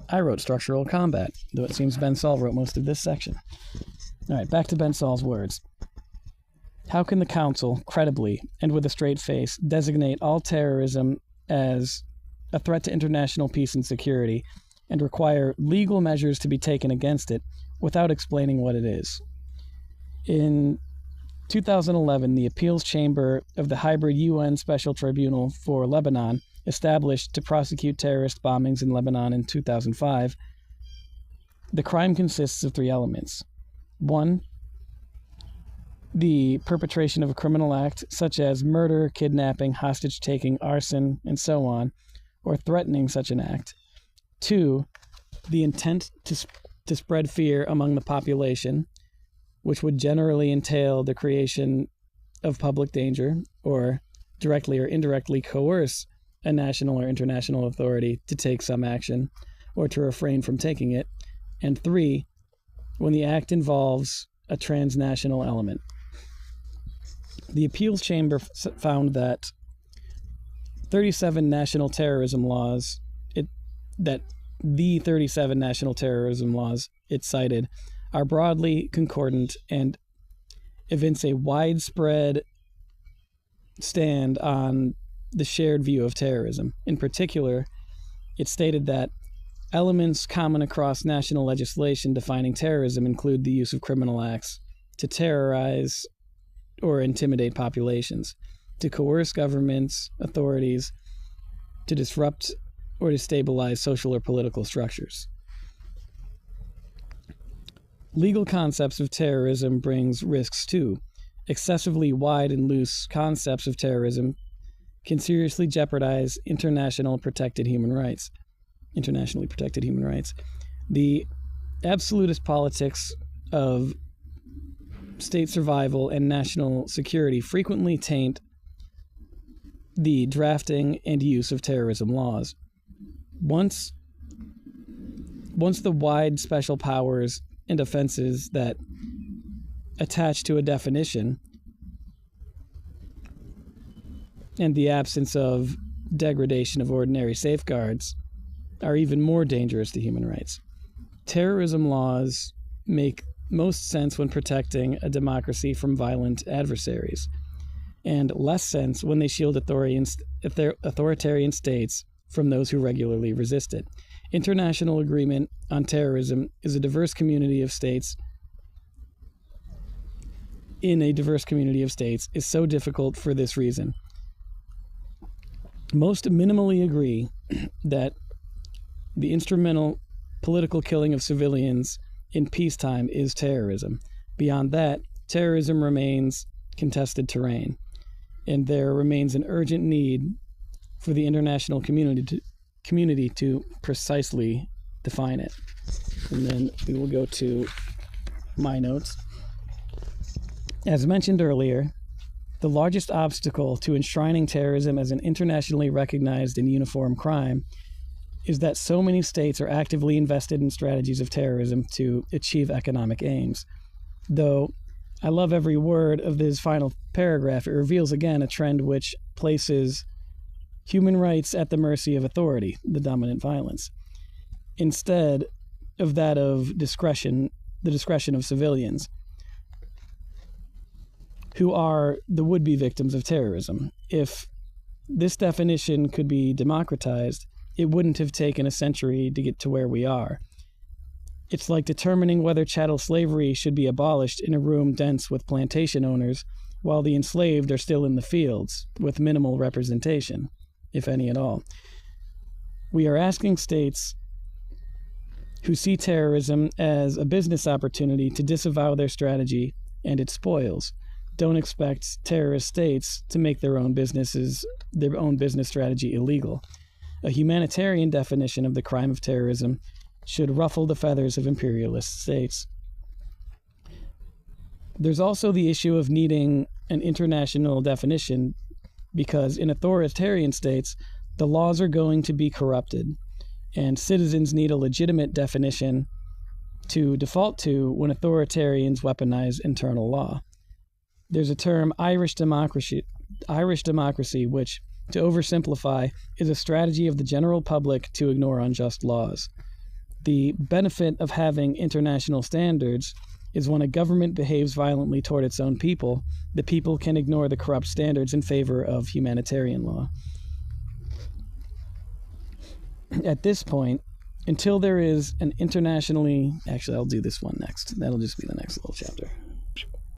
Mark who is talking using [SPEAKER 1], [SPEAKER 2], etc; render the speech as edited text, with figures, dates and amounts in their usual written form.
[SPEAKER 1] I wrote structural combat, though it seems Ben Saul wrote most of this section. All right, back to Ben Saul's words. How can the Council, credibly and with a straight face, designate all terrorism as a threat to international peace and security and require legal measures to be taken against it without explaining what it is? In 2011, the Appeals Chamber of the Hybrid UN Special Tribunal for Lebanon, established to prosecute terrorist bombings in Lebanon in 2005, the crime consists of three elements. 1, the perpetration of a criminal act such as murder, kidnapping, hostage-taking, arson, and so on, or threatening such an act. 2, the intent to spread fear among the population, which would generally entail the creation of public danger, or directly or indirectly coerce a national or international authority to take some action, or to refrain from taking it. And 3, when the act involves a transnational element. The Appeals Chamber found that 37 national terrorism laws, the 37 national terrorism laws it cited are broadly concordant and evince a widespread stand on the shared view of terrorism. In particular, it stated that elements common across national legislation defining terrorism include the use of criminal acts to terrorize or intimidate populations, to coerce governments, authorities, to disrupt or destabilize social or political structures. Legal concepts of terrorism brings risks too. Excessively wide and loose concepts of terrorism can seriously jeopardize internationally protected human rights. The absolutist politics of state survival and national security frequently taint the drafting and use of terrorism laws. Once the wide special powers and offenses that attach to a definition and the absence of degradation of ordinary safeguards are even more dangerous to human rights. Terrorism laws make most sense when protecting a democracy from violent adversaries, and less sense when they shield authoritarian states from those who regularly resist it. International agreement on terrorism is a diverse community of states. In a diverse community of states is so difficult for this reason. Most minimally agree that the instrumental political killing of civilians in peacetime is terrorism. Beyond that, terrorism remains contested terrain, and there remains an urgent need for the international community to precisely define it. And then we will go to my notes. As mentioned earlier, the largest obstacle to enshrining terrorism as an internationally recognized and uniform crime is that so many states are actively invested in strategies of terrorism to achieve economic aims. Though I love every word of this final paragraph, it reveals again a trend which places human rights at the mercy of authority, the dominant violence, instead of that of the discretion of civilians, who are the would-be victims of terrorism. If this definition could be democratized, it wouldn't have taken a century to get to where we are. It's like determining whether chattel slavery should be abolished in a room dense with plantation owners while the enslaved are still in the fields with minimal representation, if any at all. We are asking states who see terrorism as a business opportunity to disavow their strategy and its spoils. Don't expect terrorist states to make their own business strategy illegal. A humanitarian definition of the crime of terrorism should ruffle the feathers of imperialist states. There's also the issue of needing an international definition because in authoritarian states, the laws are going to be corrupted, and citizens need a legitimate definition to default to when authoritarians weaponize internal law. There's a term, Irish democracy, which to oversimplify, is a strategy of the general public to ignore unjust laws. The benefit of having international standards is when a government behaves violently toward its own people, the people can ignore the corrupt standards in favor of humanitarian law. At this point, until there is an internationally... Actually, I'll do this one next. That'll just be the next little chapter.